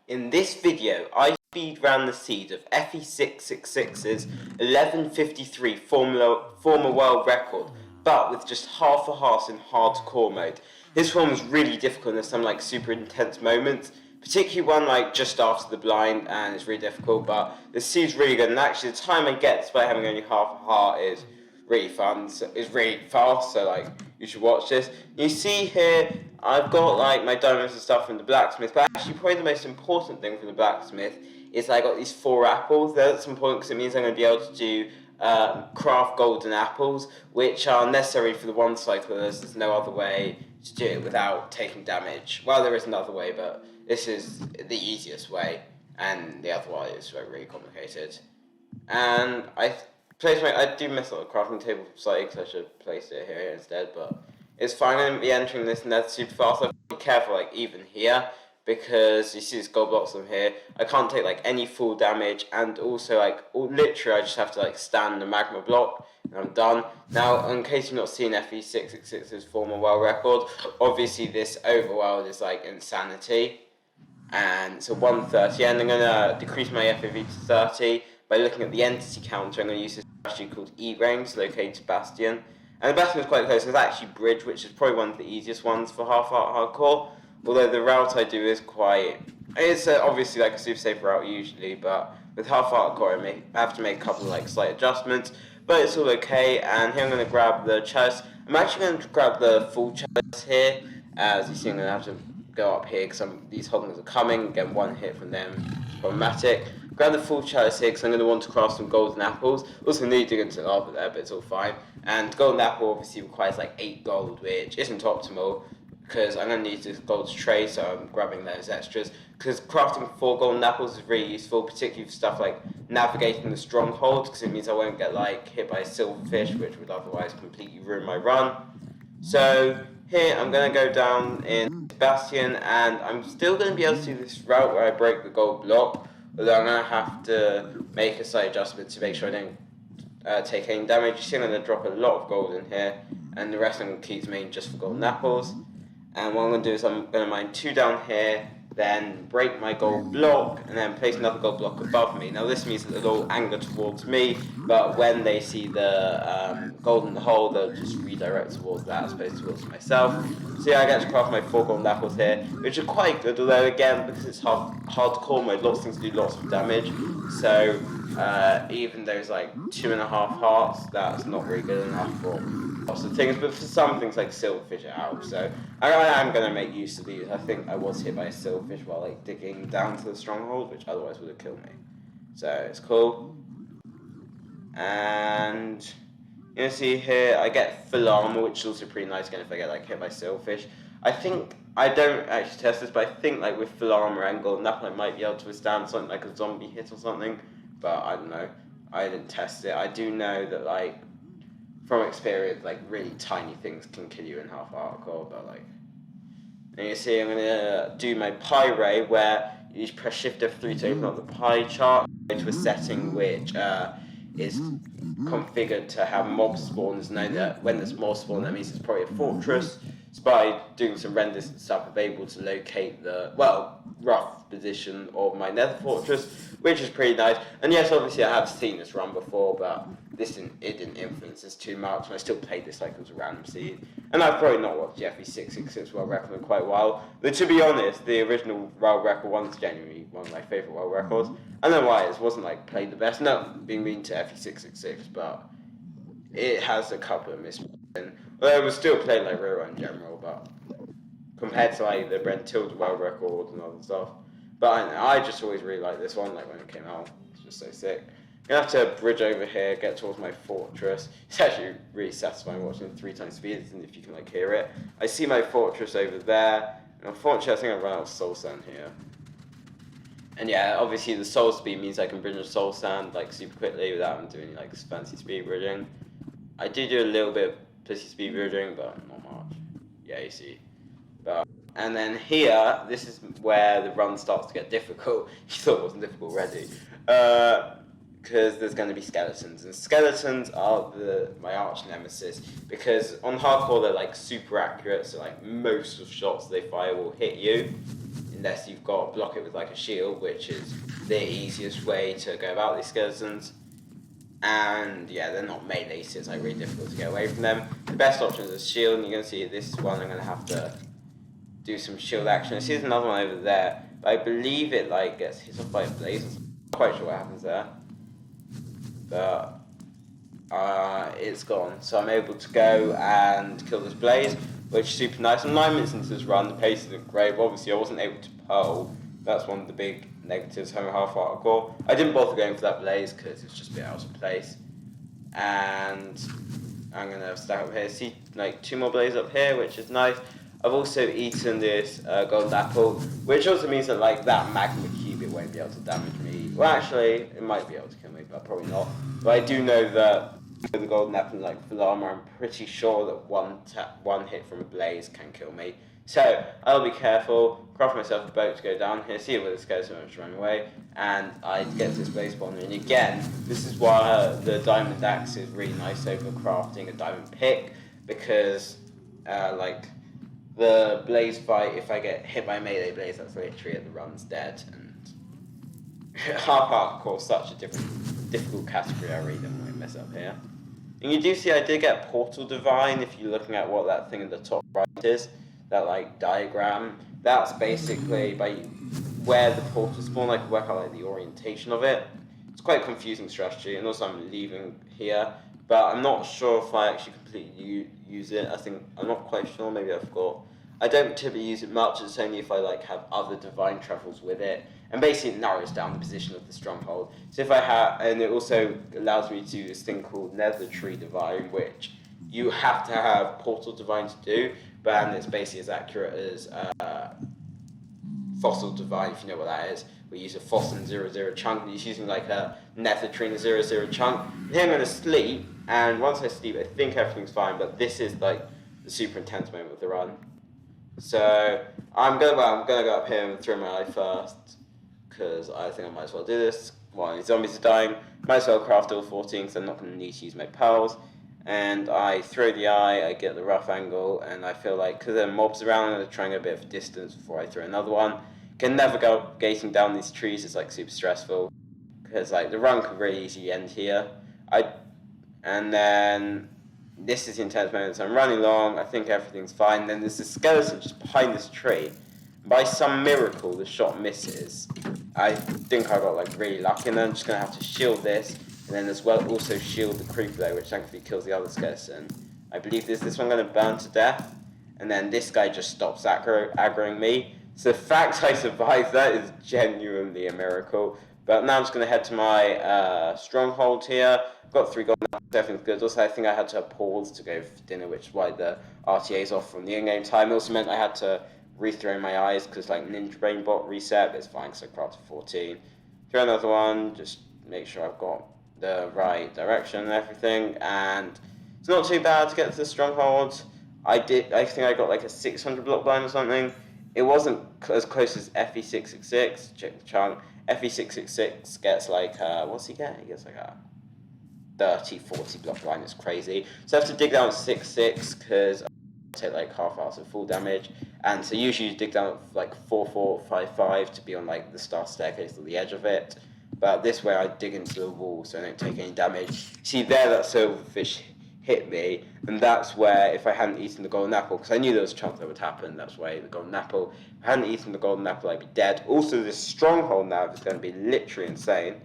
In this video, I speedran the seed of FE666's 11:53 former world record, but with just half a heart in hardcore mode. This one was really difficult, and there's some super intense moments, particularly one just after the blind, and it's really difficult, but the seed's really good, and actually the time I get, despite having only half a heart, is really fun. So it's really fast, so you should watch this. You see here, I've got my diamonds and stuff from the blacksmith, but actually probably the most important thing from the blacksmith is I got these 4 apples. That's important because it means I'm going to be able to do craft golden apples, which are necessary for the one cycle, as there's no other way to do it without taking damage. Well, there is another way, but this is the easiest way, and the other way is really complicated. And I do miss the crafting table slightly because I should have placed it here instead, but it's fine. I'm going to be entering this net super fast. I have to be careful even here, because you see these gold blocks on here. I can't take any full damage, and also literally I just have to stand the magma block and I'm done. Now, in case you've not seen FE666's former world record, obviously this overworld is insanity, and it's a 130, and I'm going to decrease my FOV to 30 by looking at the entity counter. I'm going to use this strategy called E-Range to locate Bastion. And the Bastion is quite close. There's actually Bridge, which is probably one of the easiest ones for half-heart hardcore. Although the route I do is it's obviously a super safe route usually, but with half-heart hardcore I have to make a couple of slight adjustments. But it's all okay, and here I'm going to grab the chalice. I'm actually going to grab the full chalice here. As you see, I'm going to have to go up here because these hoglins are coming. Get one hit from them. It's problematic. Grab the full chalice here because I'm going to want to craft some golden apples. Also need to get into lava there, but it's all fine. And golden apple obviously requires 8 gold, which isn't optimal because I'm going to need this gold tray, so I'm grabbing those extras. Because crafting 4 golden apples is really useful, particularly for stuff like navigating the strongholds, because it means I won't get hit by a silverfish, which would otherwise completely ruin my run. So here I'm going to go down in Bastion, and I'm still going to be able to do this route where I break the gold block, although I'm going to have to make a slight adjustment to make sure I don't take any damage. You see I'm going to drop a lot of gold in here, and the rest I'm going to keep main just for golden apples. And what I'm going to do is I'm going to mine 2 down here, then break my gold block, and then place another gold block above me. Now this means that they'll all anger towards me, but when they see the gold in the hole, they'll just redirect towards that as opposed to towards myself. So yeah, I get to craft my 4 golden apples here, which are quite good, although again, because it's hardcore mode, lots of things do lots of damage. So even those 2.5 hearts, that's not really good enough for lots of things, but for some things like silverfish are out, so I am going to make use of these. I think I was hit by a silverfish while digging down to the stronghold, which otherwise would have killed me. So it's cool. And you see here I get full armor, which is also pretty nice again if I get hit by silverfish. I think, I don't actually test this, but I think with full armor and golden apple I might be able to withstand something like a zombie hit or something, but I don't know. I didn't test it. I do know that from experience, really tiny things can kill you in half-hardcore, but and you see I'm gonna do my pie ray, where you press Shift F3 to open up the pie chart, go to a setting which is configured to have mob spawns. Know that when there's mob spawn, that means it's probably a fortress. So by doing some renders and stuff, I'm able to locate the rough position of my nether fortress, which is pretty nice. And yes, obviously I have seen this run before, but it didn't influence this too much, and I still played this it was a random seed. And I've probably not watched the FE666 world record in quite a while, but to be honest, the original world record one's genuinely one of my favourite world records. I don't know why, it wasn't played the best, not being mean to FE666, but it has a couple of misses. Well, I was still playing rerun in general, but compared to the Brentilda world record and other stuff. But I don't know, I just always really liked this one, when it came out. It's just so sick. I'm going to have to bridge over here, get towards my fortress. It's actually really satisfying watching 3 times speed, and if you can hear it. I see my fortress over there, and unfortunately I think I've run out of soul sand here. And yeah, obviously the soul speed means I can bridge the soul sand super quickly without doing fancy speed bridging. I do a little bit of pussy speed bridging, but not much. Yeah, you see. And then here, this is where the run starts to get difficult. You thought it wasn't difficult already. Because there's going to be skeletons, and skeletons are my arch nemesis, because on hardcore they're super accurate, so most of the shots they fire will hit you. unless you've got block it with like a shield, which is the easiest way to go about these skeletons. And yeah, they're not melee, so it's like really difficult to get away from them. The best option is a shield, and you're gonna see this one. I'm gonna have to do some shield action. I see there's another one over there, but I believe it like gets hit off by a blaze. I'm not quite sure what happens there, but it's gone. So I'm able to go and kill this blaze, which is super nice. I'm 9 minutes into this run. The pace isn't great. But obviously, I wasn't able to pearl. That's one of the big negatives. Having half hardcore. I didn't bother going for that blaze because it's just a bit out of place. And I'm gonna stack up here. See, like 2 more blazes up here, which is nice. I've also eaten this golden apple, which also means that like that magma cube, it won't be able to damage me. Well, actually, it might be able to kill me, but probably not. But I do know that with the golden apple and like full armor, I'm pretty sure that one hit from a blaze can kill me. So I'll be careful, craft myself a boat to go down here, see where this goes when it's running away, and I get to this blaze spawner. And again, this is why the diamond axe is really nice over crafting a diamond pick, because like the blaze fight, if I get hit by a melee blaze, that's literally at the run's dead. And hardcore, such a difficult category. I really don't want to mess up here. And you do see I did get Portal Divine. If you're looking at what that thing in the top right is, that like diagram, that's basically by where the portal spawn. I can work out like the orientation of it. It's quite a confusing strategy, and also I'm leaving here, but I'm not sure if I actually completely use it. I'm not quite sure. Maybe I forgot. I don't typically use it much. It's only if I like have other divine travels with it, and basically it narrows down the position of the stronghold. So if I have, and it also allows me to do this thing called Nether Tree Divine, which you have to have Portal Divine to do, but it's basically as accurate as Fossil Divine, if you know what that is. We use a fossil and 0 chunk, and he's using like a Nether Tree and a 0 chunk. Here I'm going to sleep, and once I sleep, I think everything's fine, but this is like the super intense moment of the run. So I'm gonna go up here and throw my eye first, because I think I might as well do this. While these zombies are dying, might as well craft all 14, because I'm not going to need to use my pearls. And I throw the eye, I get the rough angle, and I feel like, because there are mobs around, I'm going to try and get a bit of distance before I throw another one. Can never go gating down these trees, it's like super stressful, because like the run could really easily end here. And then this is the intense moment, so I'm running along, I think everything's fine, then there's a skeleton just behind this tree. By some miracle, the shot misses. I think I got like really lucky, and then I'm just going to have to shield this, and then as well also shield the creeper there, which thankfully kills the other skeleton. I believe this one going to burn to death, and then this guy just stops aggroing me. So the fact I survived that is genuinely a miracle. But now I'm just going to head to my stronghold here. I've got 3 gold, everything's good. Also, I think I had to pause to go for dinner, which is why the RTA's off from the in-game time. It also meant I had to rethrow my eyes, because like Ninja Brain Bot reset, but it's fine because I crafted 14. Throw another one, just make sure I've got the right direction and everything, and it's not too bad to get to the stronghold. I think I got like a 600 block line or something. It wasn't as close as FE666, check the chunk. FE666 gets like, what's he get? He gets like a 30, 40 block line, it's crazy. So I have to dig down 6-6, because I take like half hours of full damage. And so usually you dig down like 4-4-5-5 to be on like the star staircase at the edge of it. But this way I dig into the wall so I don't take any damage. See there, that silverfish hit me, and that's where, if I hadn't eaten the golden apple, because I knew there was a chance that would happen, that's why I ate the golden apple. If I hadn't eaten the golden apple, I'd be dead. Also, this stronghold now is going to be literally insane.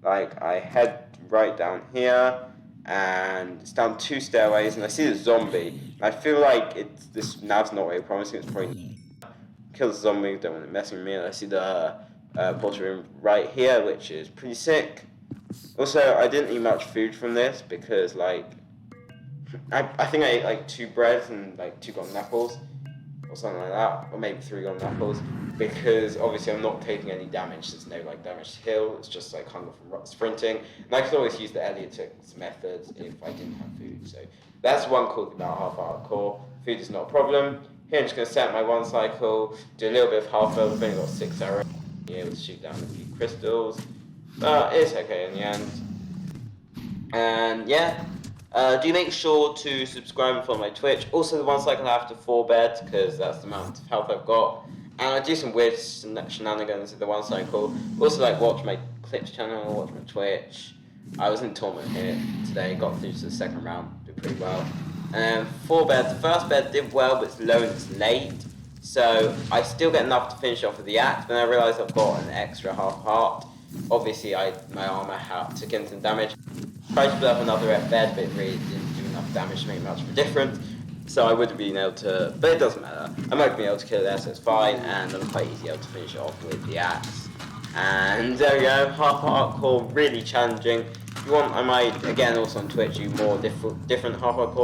Like, I head right down here, and it's down 2 stairways, and I see the zombie. I feel like this nav's not really promising. It's probably kill the zombie, don't want it messing with me. And I see the portal room right here, which is pretty sick. Also, I didn't eat much food from this, because like I think I ate like 2 breads and like 2 golden apples or something like that, or maybe 3 golden apples, because obviously I'm not taking any damage. There's no like damage to heal, it's just like hunger from sprinting, and I could always use the Eliotix methods if I didn't have food. So that's one cool thing about half hardcore. Food is not a problem. Here I'm just going to set my 1 cycle, do a little bit of half level. I've only got 6 arrows, be able to shoot down a few crystals, but it's okay in the end. And yeah, do make sure to subscribe and follow my Twitch. Also, the 1 cycle I have to 4 bed, because that's the amount of health I've got. And I do some weird shenanigans with the one cycle. Also, like, watch my clips channel, watch my Twitch. I was in tournament here today, got through to the second round, did pretty well. And 4 beds, the first bed did well, but it's low and it's late. So I still get enough to finish off with the axe, but then I realised I've got an extra half heart. Obviously, my armour took in some damage. Tried to split up another bed, but it really didn't do enough damage to make much of a difference. So I would have been able to, but it doesn't matter. I might be able to kill it there, so it's fine, and I'm quite easy able to finish it off with the axe. And there we go, half hardcore, really challenging. If you want, I might, again, also on Twitch, do more different half hardcore.